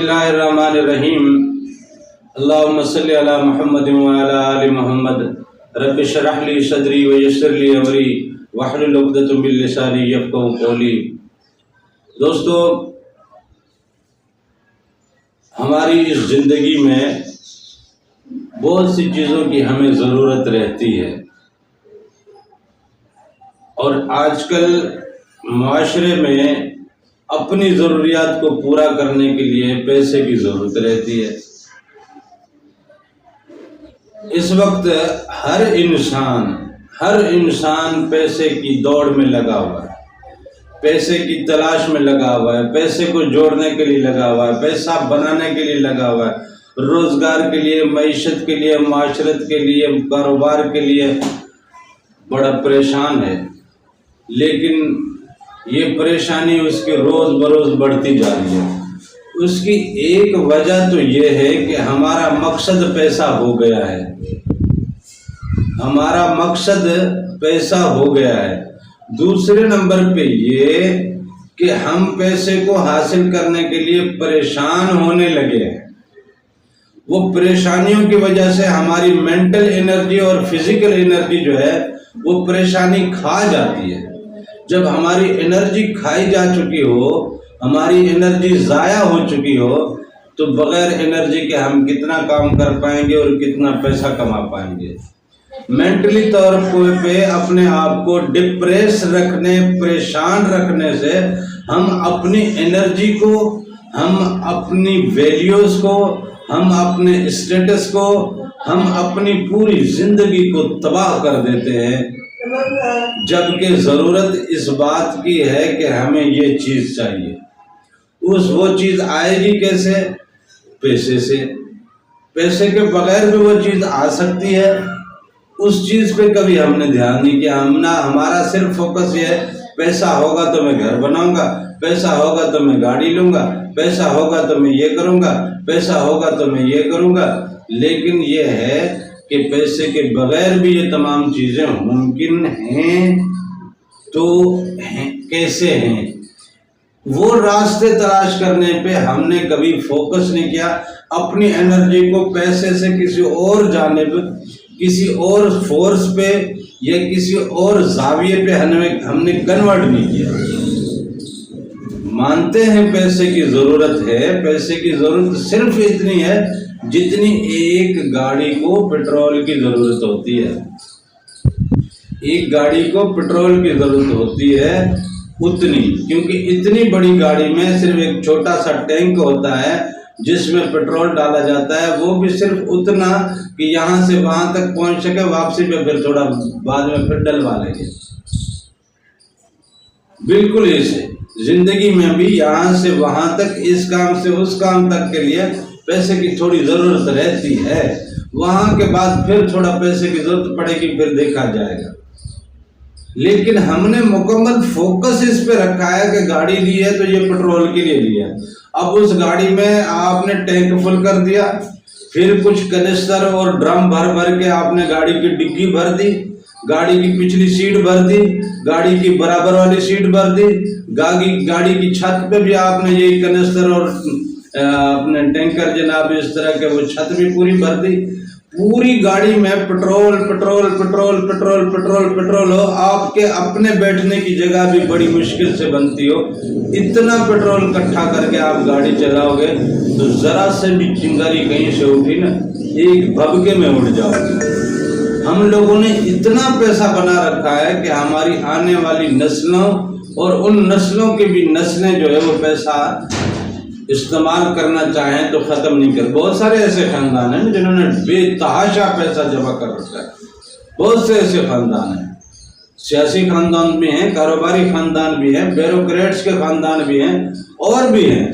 اللہ الرحمن الرحیم اللہم صلی علی محمد وعلی آل محمد رب اشرح لی صدری ویسر لی امری واحلل عقدۃ من لسانی یفقہوا قولی۔ دوستو، ہماری اس زندگی میں بہت سی چیزوں کی ہمیں ضرورت رہتی ہے، اور آج کل معاشرے میں اپنی ضروریات کو پورا کرنے کے لیے پیسے کی ضرورت رہتی ہے۔ اس وقت ہر انسان پیسے کی دوڑ میں لگا ہوا ہے، پیسے کی تلاش میں لگا ہوا ہے، پیسے کو جوڑنے کے لیے لگا ہوا ہے، پیسہ بنانے کے لیے لگا ہوا ہے، روزگار کے لیے، معیشت کے لیے، معاشرت کے لیے، کاروبار کے لیے بڑا پریشان ہے۔ لیکن یہ پریشانی اس کی روز بروز بڑھتی جا رہی ہے۔ اس کی ایک وجہ تو یہ ہے کہ ہمارا مقصد پیسہ ہو گیا ہے، ہمارا مقصد پیسہ ہو گیا ہے۔ دوسرے نمبر پہ یہ کہ ہم پیسے کو حاصل کرنے کے لیے پریشان ہونے لگے ہیں۔ وہ پریشانیوں کی وجہ سے ہماری مینٹل انرجی اور فزیکل انرجی جو ہے وہ پریشانی کھا جاتی ہے۔ جب ہماری انرجی کھائی جا چکی ہو، ہماری انرجی ضائع ہو چکی ہو، تو بغیر انرجی کے ہم کتنا کام کر پائیں گے اور کتنا پیسہ کما پائیں گے۔ مینٹلی طور پہ اپنے آپ کو ڈپریس رکھنے، پریشان رکھنے سے ہم اپنی انرجی کو، ہم اپنی ویلیوز کو، ہم اپنے اسٹیٹس کو، ہم اپنی پوری زندگی کو تباہ کر دیتے ہیں، جبکہ ضرورت اس بات کی ہے کہ ہمیں یہ چیز چاہیے۔ وہ چیز آئے گی کیسے؟ پیسے سے۔ پیسے کے بغیر بھی وہ چیز آ سکتی ہے، اس چیز پہ کبھی ہم نے دھیان نہیں کیا۔ ہمارا صرف فوکس یہ ہے پیسہ ہوگا تو میں گھر بناؤں گا، پیسہ ہوگا تو میں گاڑی لوں گا، پیسہ ہوگا تو میں یہ کروں گا، پیسہ ہوگا تو میں یہ کروں گا۔ لیکن یہ ہے کہ پیسے کے بغیر بھی یہ تمام چیزیں ممکن ہیں، تو کیسے ہیں؟ وہ راستے تلاش کرنے پہ ہم نے کبھی فوکس نہیں کیا۔ اپنی انرجی کو پیسے سے کسی اور جانب، کسی اور فورس پہ یا کسی اور زاویے پہ ہم نے کنورٹ نہیں کیا۔ مانتے ہیں پیسے کی ضرورت ہے، پیسے کی ضرورت صرف اتنی ہے جتنی ایک گاڑی کو پیٹرول کی ضرورت ہوتی ہے۔ ایک گاڑی کو پیٹرول کی ضرورت ہوتی ہے اتنی، کیونکہ اتنی بڑی گاڑی میں صرف ایک چھوٹا سا ٹینک ہوتا ہے جس میں پیٹرول ڈالا جاتا ہے، وہ بھی صرف اتنا کہ یہاں سے وہاں تک پہنچ سکے، واپسی پہ پھر تھوڑا بعد میں پھر ڈلوا لیں گے۔ بالکل ایسے زندگی میں بھی یہاں سے وہاں تک، اس کام سے اس کام تک کے لیے پیسے کی تھوڑی ضرورت رہتی ہے۔ وہاں کے بعد پھر تھوڑا پیسے کی ضرورت پڑے گی، پھر دیکھا جائے گا۔ لیکن ہم نے مکمل فوکس اس پہ رکھا ہے کہ گاڑی لی ہے تو یہ پیٹرول کے لیے لی ہے۔ اب اس گاڑی میں آپ نے ٹینک فل کر دیا، پھر کچھ کنسٹر اور ڈرم بھر کے آپ نے گاڑی کی ڈگی بھر دی، گاڑی کی پچھلی سیٹ بھر دی، گاڑی کی برابر والی سیٹ بھر دی، گاڑی کی چھت پہ بھی آپ نے یہی کنسٹر اور اپنے ٹینکر جناب اس طرح کے وہ چھت بھی پوری بھر دی۔ پوری گاڑی میں petrol petrol petrol petrol petrol petrol ہو، آپ کے اپنے بیٹھنے کی جگہ بھی بڑی مشکل سے بنتی ہو، اتنا پیٹرول اکٹھا کر کے آپ گاڑی چلاؤ گے تو ذرا سے بھی چنگاری کہیں سے اٹھی نا، ایک بھبکے میں اڑ جاؤ گے۔ ہم لوگوں نے اتنا پیسہ بنا رکھا ہے کہ ہماری آنے والی نسلوں اور ان نسلوں کی بھی نسلیں جو ہے وہ پیسہ استعمال کرنا چاہیں تو ختم نہیں کر۔ بہت سارے ایسے خاندان ہیں جنہوں نے بے تحاشا پیسہ جمع کر رکھا ہے، بہت سے ایسے خاندان ہیں، سیاسی خاندان بھی ہیں، کاروباری خاندان بھی ہیں، بیوروکریٹس کے خاندان بھی ہیں، اور بھی ہیں۔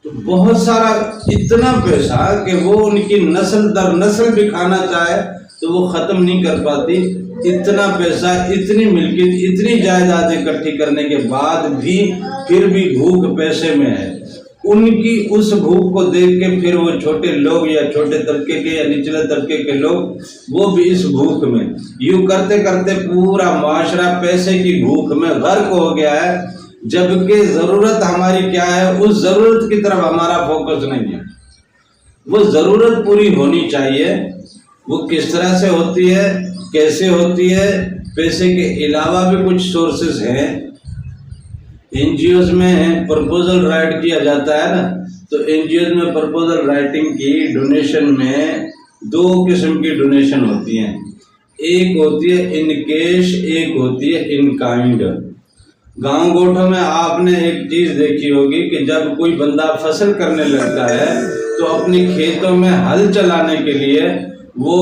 تو بہت سارا اتنا پیسہ کہ وہ ان کی نسل در نسل بھی کھانا چاہے تو وہ ختم نہیں کر پاتی۔ اتنا پیسہ، اتنی ملکیت، اتنی جائیداد اکٹھی کرنے کے بعد بھی پھر بھی بھوک پیسے میں ہے۔ ان کی اس بھوک کو دیکھ کے پھر وہ چھوٹے لوگ یا چھوٹے طبقے کے یا نچلے طبقے کے لوگ وہ بھی اس بھوک میں، یوں کرتے کرتے پورا معاشرہ پیسے کی بھوک میں غرق ہو گیا ہے۔ جبکہ ضرورت ہماری کیا ہے، اس ضرورت کی طرف ہمارا فوکس نہیں ہے۔ وہ ضرورت پوری ہونی چاہیے، وہ کس طرح سے ہوتی ہے، کیسے ہوتی ہے۔ پیسے کے علاوہ بھی کچھ سورسز ہیں۔ این جی اوز میں پرپوزل رائٹ کیا جاتا ہے نا، تو این جی اوز میں پرپوزل رائٹنگ کی ڈونیشن میں 2 قسم کی ڈونیشن ہوتی ہیں، ایک ہوتی ہے ان کیش، ایک ہوتی ہے ان کائنڈ۔ گاؤں گوٹھوں میں آپ نے ایک چیز دیکھی ہوگی کہ جب کوئی بندہ فصل کرنے لگتا ہے تو اپنی کھیتوں میں ہل چلانے کے لیے وہ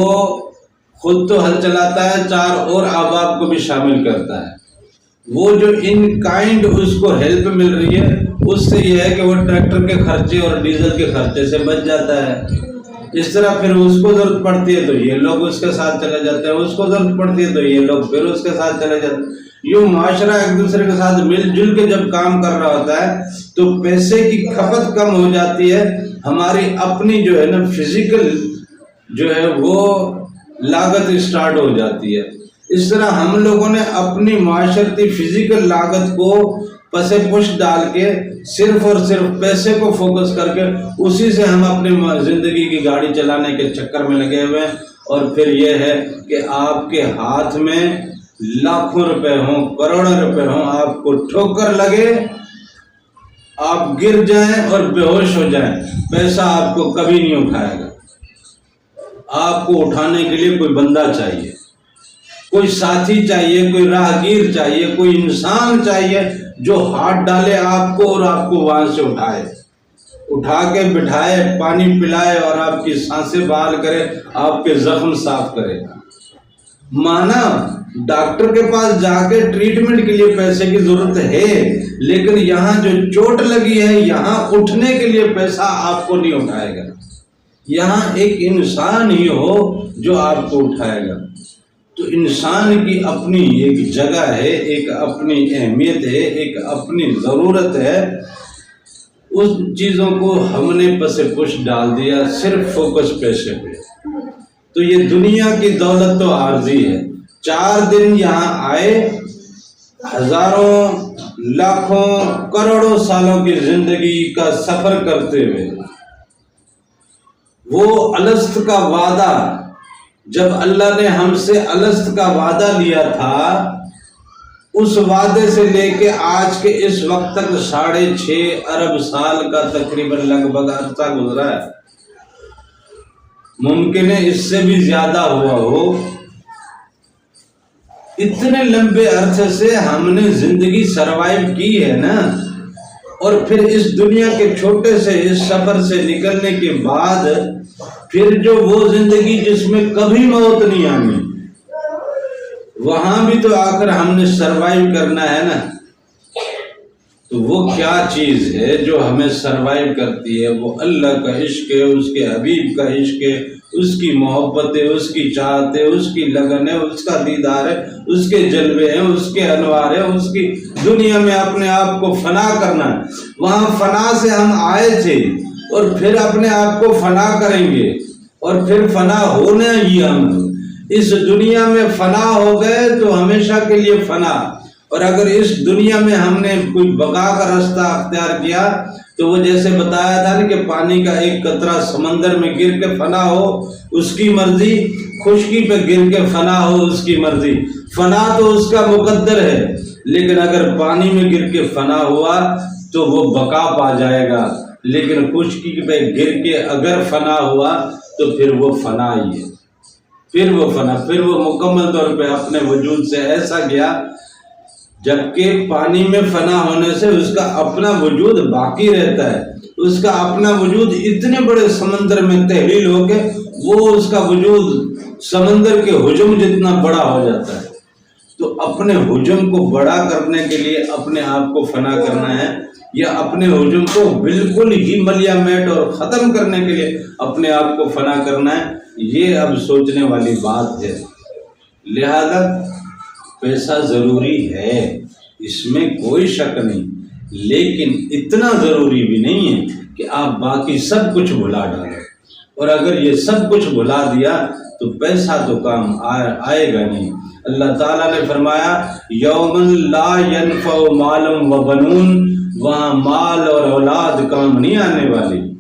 خود تو ہل چلاتا ہے، 4 اور احباب کو بھی شامل کرتا ہے۔ وہ جو ان کائنڈ اس کو ہیلپ مل رہی ہے، اس سے یہ ہے کہ وہ ٹریکٹر کے خرچے اور ڈیزل کے خرچے سے بچ جاتا ہے۔ اس طرح پھر اس کو ضرورت پڑتی ہے تو یہ لوگ اس کے ساتھ چلے جاتے ہیں، اس کو ضرورت پڑتی ہے تو یہ لوگ پھر اس کے ساتھ چلے جاتے ہیں۔ یوں معاشرہ ایک دوسرے کے ساتھ مل جل کے جب کام کر رہا ہوتا ہے تو پیسے کی کھپت کم ہو جاتی ہے، ہماری اپنی جو ہے نا فزیکل جو ہے وہ لاگت اسٹارٹ ہو جاتی ہے۔ اس طرح ہم لوگوں نے اپنی معاشرتی فزیکل لاگت کو پس پش ڈال کے صرف اور صرف پیسے کو فوکس کر کے اسی سے ہم اپنی زندگی کی گاڑی چلانے کے چکر میں لگے ہوئے ہیں، اور پھر یہ ہے کہ آپ کے ہاتھ میں لاکھوں روپے ہوں، کروڑوں روپے ہوں، آپ کو ٹھوکر لگے، آپ گر جائیں اور بے ہوش ہو جائیں، پیسہ آپ کو کبھی نہیں اٹھائے گا۔ آپ کو اٹھانے کے لیے کوئی بندہ چاہیے، کوئی ساتھی چاہیے، کوئی راہگیر چاہیے، کوئی انسان چاہیے جو ہاتھ ڈالے آپ کو اور آپ کو وہاں سے اٹھا کے بٹھائے، پانی پلائے اور آپ کی سانسیں بحال کرے، آپ کے زخم صاف کرے۔ مانا ڈاکٹر کے پاس جا کے ٹریٹمنٹ کے لیے پیسے کی ضرورت ہے، لیکن یہاں جو چوٹ لگی ہے یہاں اٹھنے کے لیے پیسہ آپ کو نہیں اٹھائے گا، یہاں ایک انسان ہی ہو جو آپ کو اٹھائے گا۔ تو انسان کی اپنی ایک جگہ ہے، ایک اپنی اہمیت ہے، ایک اپنی ضرورت ہے، اس چیزوں کو ہم نے پس پش ڈال دیا، صرف فوکس پیسے پہ۔ تو یہ دنیا کی دولت تو عارضی ہے، 4 دن یہاں آئے، ہزاروں لاکھوں کروڑوں سالوں کی زندگی کا سفر کرتے ہوئے وہ الست کا وعدہ، جب اللہ نے ہم سے الست کا وعدہ لیا تھا، اس وعدے سے لے کے آج کے اس وقت تک 6.5 ارب سال کا تقریباً لگ بھگ عرصہ گزرا ہے۔ ممکن ہے اس سے بھی زیادہ ہوا ہو۔ اتنے لمبے عرصے سے ہم نے زندگی سروائیو کی ہے نا، اور پھر اس دنیا کے چھوٹے سے اس سفر سے نکلنے کے بعد پھر جو وہ زندگی جس میں کبھی موت نہیں آنی، وہاں بھی تو آخر ہم نے سروائیو کرنا ہے نا۔ تو وہ کیا چیز ہے جو ہمیں سروائیو کرتی ہے؟ وہ اللہ کا عشق ہے، اس کے حبیب کا عشق ہے، اس کی محبت ہے، اس کی چاہت ہے، اس کی لگن ہے، اس کا دیدار ہے، اس کے جلوے ہیں، اس کے انوار ہے، اس کی دنیا میں اپنے آپ کو فنا کرنا ہے۔ وہاں فنا سے ہم آئے تھے اور پھر اپنے آپ کو فنا کریں گے، اور پھر فنا ہونا ہی ہم اس دنیا میں فنا ہو گئے تو ہمیشہ کے لیے فنا۔ اور اگر اس دنیا میں ہم نے کوئی بقا کا راستہ اختیار کیا تو وہ جیسے بتایا تھا نا کہ پانی کا ایک قطرہ سمندر میں گر کے فنا ہو اس کی مرضی، خشکی پہ گر کے فنا ہو اس کی مرضی۔ فنا تو اس کا مقدر ہے، لیکن اگر پانی میں گر کے فنا ہوا تو وہ بقا پا جائے گا، لیکن خشکی پہ گر کے اگر فنا ہوا تو پھر وہ فنا ہی ہے، پھر وہ مکمل طور پہ اپنے وجود سے ایسا گیا، جبکہ پانی میں فنا ہونے سے اس کا اپنا وجود باقی رہتا ہے، اس کا اپنا وجود اتنے بڑے سمندر میں تحلیل ہو کے وہ اس کا وجود سمندر کے حجم جتنا بڑا ہو جاتا ہے۔ تو اپنے حجم کو بڑا کرنے کے لیے اپنے آپ کو فنا کرنا ہے، یا اپنے حجم کو بالکل ہی ملیا میٹ اور ختم کرنے کے لیے اپنے آپ کو فنا کرنا ہے، یہ اب سوچنے والی بات ہے۔ لہذا پیسہ ضروری ہے، اس میں کوئی شک نہیں، لیکن اتنا ضروری بھی نہیں ہے کہ آپ باقی سب کچھ بھلا ڈالیں، اور اگر یہ سب کچھ بھلا دیا تو پیسہ تو کام آئے گا نہیں۔ اللہ تعالیٰ نے فرمایا یومن لا ینفع مال و بنون، وہاں مال اور اولاد کام نہیں آنے والی۔